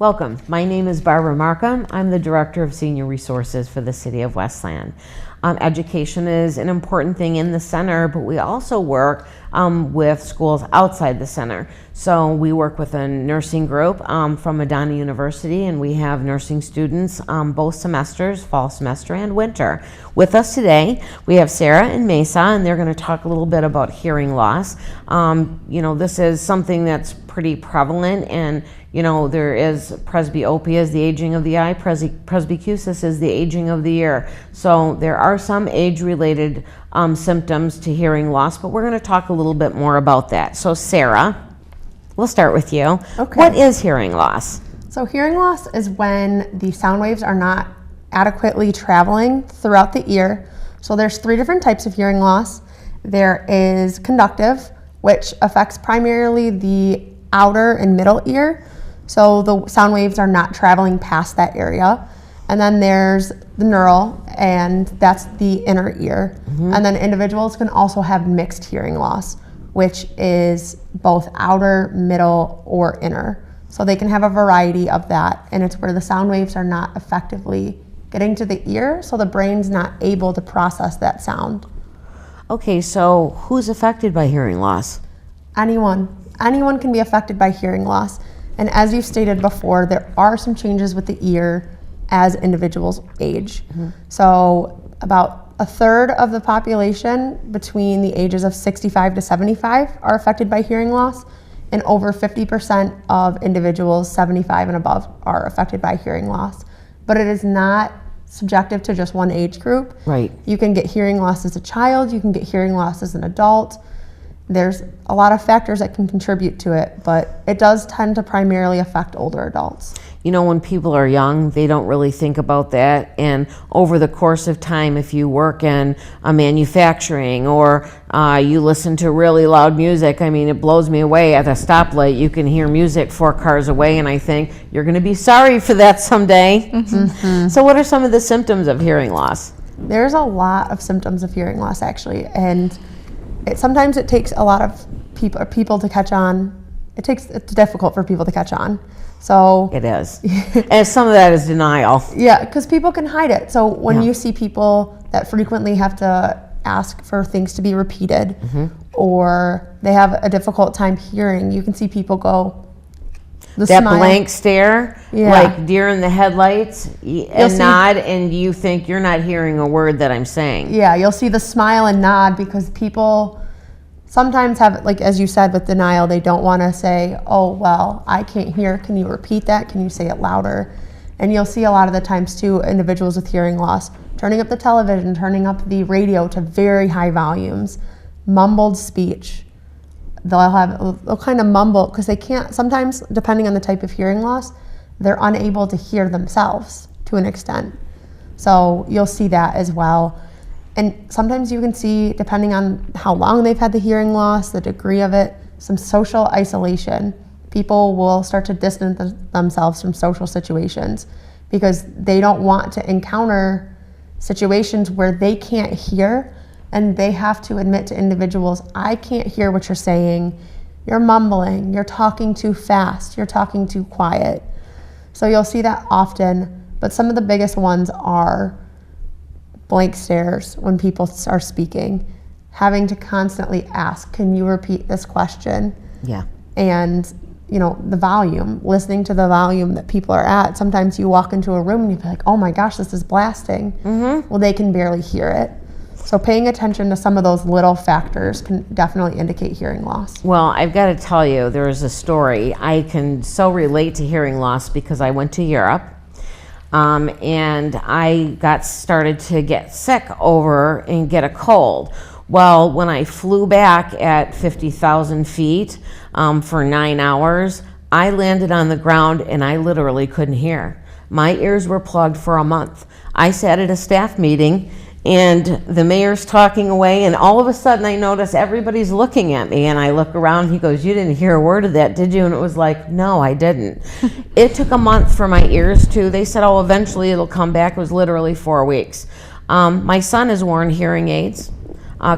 Welcome. My name is Barbara Marcum. I'm the Director of Senior Resources for the City of Westland. Education is an important thing in the center, but we also work with schools outside the center. So we work with a nursing group from Madonna University, and we have nursing students both semesters, fall semester and winter. With us today, we have Sarah and Mesa, and they're going to talk a little bit about hearing loss. This is something that's pretty prevalent, and there is presbyopia is the aging of the eye, presbycusis is the aging of the ear. So there are some age-related symptoms to hearing loss, but we're going to talk a little bit more about that. So Sarah, we'll start with you. Okay. What is hearing loss? So hearing loss is when the sound waves are not adequately traveling throughout the ear. So there's 3 different types of hearing loss. There is conductive, which affects primarily the outer and middle ear. So the sound waves are not traveling past that area. And then there's the neural, and that's the inner ear. Mm-hmm. And then individuals can also have mixed hearing loss, which is both outer, middle, or inner. So they can have a variety of that, and it's where the sound waves are not effectively getting to the ear, so the brain's not able to process that sound. Okay, so who's affected by hearing loss? Anyone can be affected by hearing loss. And as you stated before, there are some changes with the ear as individuals age. Mm-hmm. So about a third of the population between the ages of 65 to 75 are affected by hearing loss, and over 50% of individuals 75 and above are affected by hearing loss. But it is not subjective to just one age group. Right. You can get hearing loss as a child, you can get hearing loss as an adult. There's a lot of factors that can contribute to it, but it does tend to primarily affect older adults. When people are young, they don't really think about that. And over the course of time, if you work in a manufacturing or you listen to really loud music, it blows me away. At a stoplight, you can hear music 4 cars away, and I think you're going to be sorry for that someday. Mm-hmm. So what are some of the symptoms of hearing loss? There's a lot of symptoms of hearing loss, actually, and sometimes it takes a lot of people to catch on. It's difficult for people to catch on. So it is. And some of that is denial. Yeah, because people can hide it. So when you see people that frequently have to ask for things to be repeated, mm-hmm. or they have a difficult time hearing, you can see people go, that smile. Blank stare, like deer in the headlights, and nod, and you think you're not hearing a word that I'm saying. Yeah, you'll see the smile and nod because people sometimes have, like as you said with denial, they don't want to say, oh, well, I can't hear. Can you repeat that? Can you say it louder? And you'll see a lot of the times too, individuals with hearing loss turning up the television, turning up the radio to very high volumes, mumbled speech. They'll kind of mumble because they can't, sometimes depending on the type of hearing loss, they're unable to hear themselves to an extent. So you'll see that as well. And sometimes you can see, depending on how long they've had the hearing loss, the degree of it, some social isolation. People will start to distance themselves from social situations because they don't want to encounter situations where they can't hear, and they have to admit to individuals, I can't hear what you're saying, you're mumbling, you're talking too fast, you're talking too quiet. So you'll see that often, but some of the biggest ones are blank stares when people are speaking, having to constantly ask, can you repeat this question? Yeah. And the volume, listening to the volume that people are at. Sometimes you walk into a room and you feel like, oh my gosh, this is blasting. Mm-hmm. Well, they can barely hear it. So paying attention to some of those little factors can definitely indicate hearing loss. Well, I've got to tell you, there is a story. I can so relate to hearing loss because I went to Europe. And I started to get sick over and get a cold. Well, when I flew back at 50,000 feet for 9 hours, I landed on the ground and I literally couldn't hear. My ears were plugged for a month. I sat at a staff meeting and the mayor's talking away, and all of a sudden I notice everybody's looking at me, and I look around, he goes, you didn't hear a word of that, did you? And it was like, no, I didn't. It took a month for my ears to, they said, oh, eventually it'll come back. It was literally 4 weeks. My son has worn hearing aids,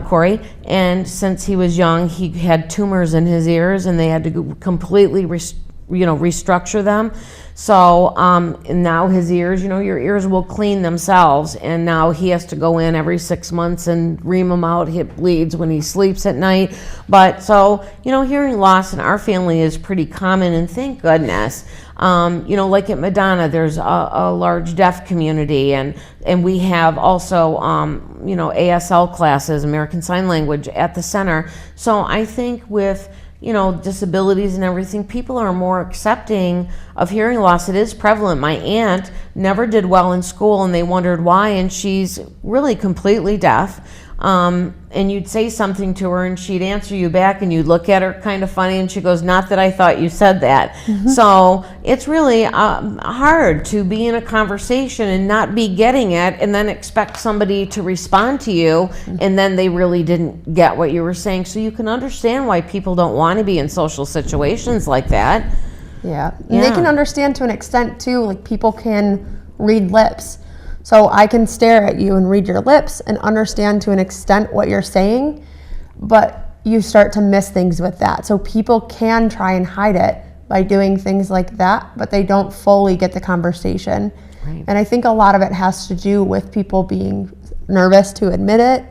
Corey, and since he was young, he had tumors in his ears, and they had to completely restructure them. So and now his ears, your ears will clean themselves, and now he has to go in every 6 months and ream them out. He bleeds when he sleeps at night. But so, hearing loss in our family is pretty common, and thank goodness. Like at Madonna, there's a large deaf community, and we have also, ASL classes, American Sign Language, at the center. So I think with disabilities and everything, people are more accepting of hearing loss. It is prevalent. My aunt never did well in school, and they wondered why, and she's really completely deaf. And you'd say something to her, and she'd answer you back, and you'd look at her kind of funny, and she goes, "Not that I thought you said that." So it's really hard to be in a conversation and not be getting it, and then expect somebody to respond to you, and then they really didn't get what you were saying. So you can understand why people don't want to be in social situations like that. Yeah. And they can understand to an extent too, like people can read lips. So I can stare at you and read your lips and understand to an extent what you're saying, but you start to miss things with that. So people can try and hide it by doing things like that, but they don't fully get the conversation. Right. And I think a lot of it has to do with people being nervous to admit it.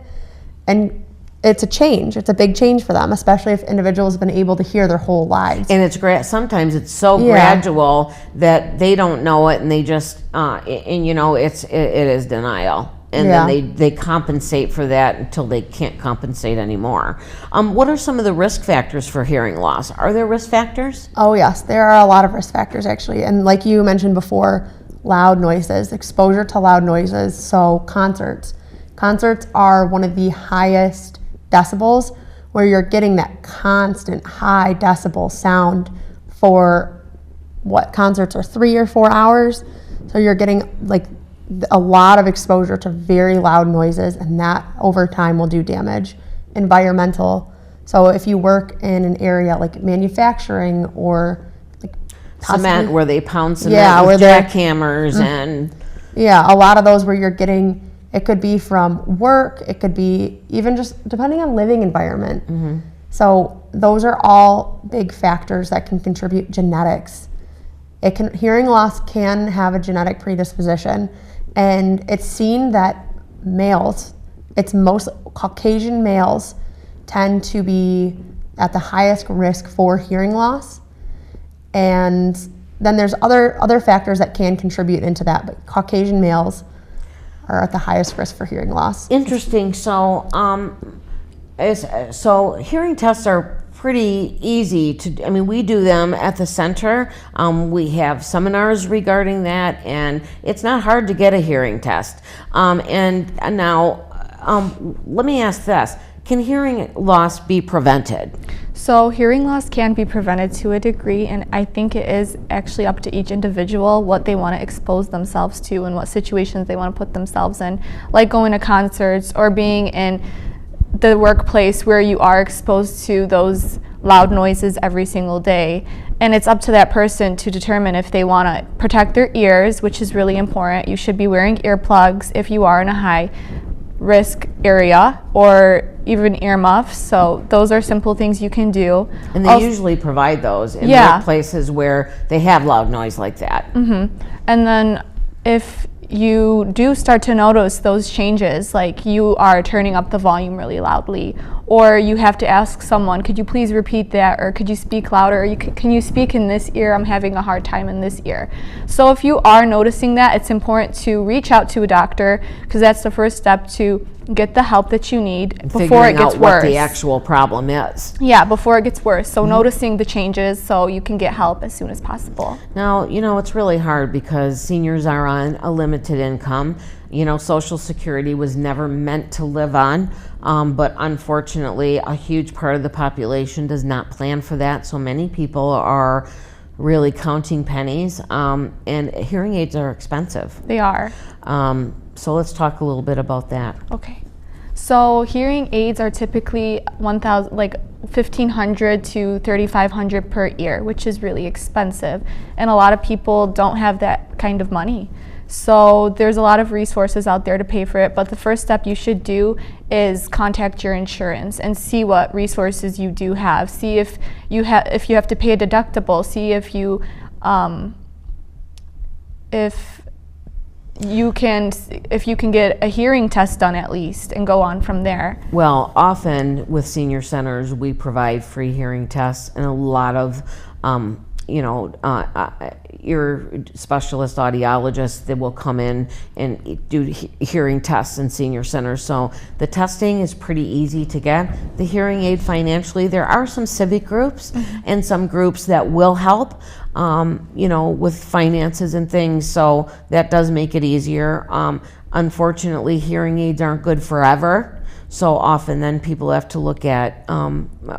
And it's a change. It's a big change for them, especially if individuals have been able to hear their whole lives. And it's great. Sometimes it's so gradual that they don't know it, and they just, it is denial. And then they compensate for that until they can't compensate anymore. What are some of the risk factors for hearing loss? Are there risk factors? Oh yes, there are a lot of risk factors actually. And like you mentioned before, loud noises, exposure to loud noises. So concerts are one of the highest decibels, where you're getting that constant high decibel sound for concerts are 3 or 4 hours. So you're getting like a lot of exposure to very loud noises, and that over time will do damage. Environmental. So if you work in an area like manufacturing or like cement, where they pound cement with jackhammers and a lot of those where you're getting. It could be from work, it could be even just depending on living environment. So those are all big factors that can contribute. Genetics. Hearing loss can have a genetic predisposition, and it's seen that most Caucasian males tend to be at the highest risk for hearing loss. And then there's other factors that can contribute into that, but Caucasian males are at the highest risk for hearing loss. Interesting. So, hearing tests are pretty easy to. I mean, we do them at the center. We have seminars regarding that, and it's not hard to get a hearing test. And now, let me ask this: can hearing loss be prevented? So hearing loss can be prevented to a degree, and I think it is actually up to each individual what they want to expose themselves to and what situations they want to put themselves in, like going to concerts or being in the workplace where you are exposed to those loud noises every single day. And it's up to that person to determine if they want to protect their ears, which is really important. You should be wearing earplugs if you are in a high risk area, or even earmuffs. So those are simple things you can do. And they usually provide those in workplaces where they have loud noise like that. And then if you do start to notice those changes, like you are turning up the volume really loudly, or you have to ask someone, could you please repeat that, or could you speak louder, or can you speak in this ear, I'm having a hard time in this ear. So if you are noticing that, it's important to reach out to a doctor, because that's the first step to get the help that you need before it gets worse. What the actual problem is. Yeah, before it gets worse. So noticing the changes so you can get help as soon as possible. Now, it's really hard because seniors are on a limited income. Social Security was never meant to live on, but unfortunately, a huge part of the population does not plan for that. So many people are really counting pennies, and hearing aids are expensive. They are. So let's talk a little bit about that. Okay. So hearing aids are typically $1,500 to $3,500 per ear, which is really expensive. And a lot of people don't have that kind of money. So there's a lot of resources out there to pay for it, but the first step you should do is contact your insurance and see what resources you do have. See if you have to pay a deductible. See if you can get a hearing test done at least, and go on from there. Well, often with senior centers, we provide free hearing tests, and a lot of ear specialist audiologists that will come in and do hearing tests in senior centers. So the testing is pretty easy to get. The hearing aid financially, there are some civic groups and some groups that will help, with finances and things. So that does make it easier. Unfortunately, hearing aids aren't good forever. So often then people have to look at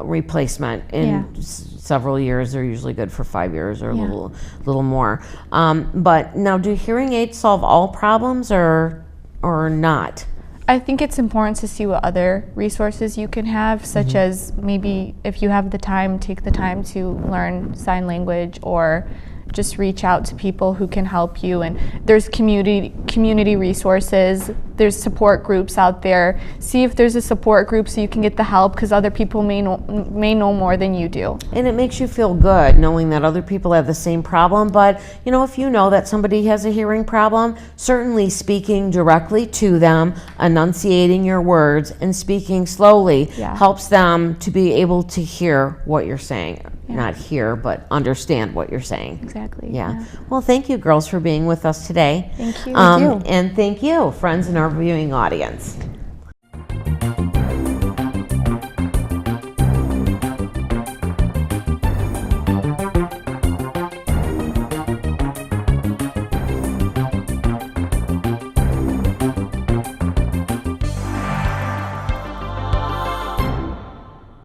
replacement in several years. They're usually good for 5 years or a little more. But now, do hearing aids solve all problems or not? I think it's important to see what other resources you can have, such as maybe if you have the time, take the time to learn sign language, or just reach out to people who can help you. And there's community resources, there's support groups out there. See if there's a support group so you can get the help, because other people may know more than you do. And it makes you feel good knowing that other people have the same problem. But if you know that somebody has a hearing problem, certainly speaking directly to them, enunciating your words and speaking slowly helps them to be able to hear what you're saying. Not hear, but understand what you're saying. Exactly. Yeah. Well, thank you, girls, for being with us today. Thank you. Thank you. And thank you, friends in our viewing audience.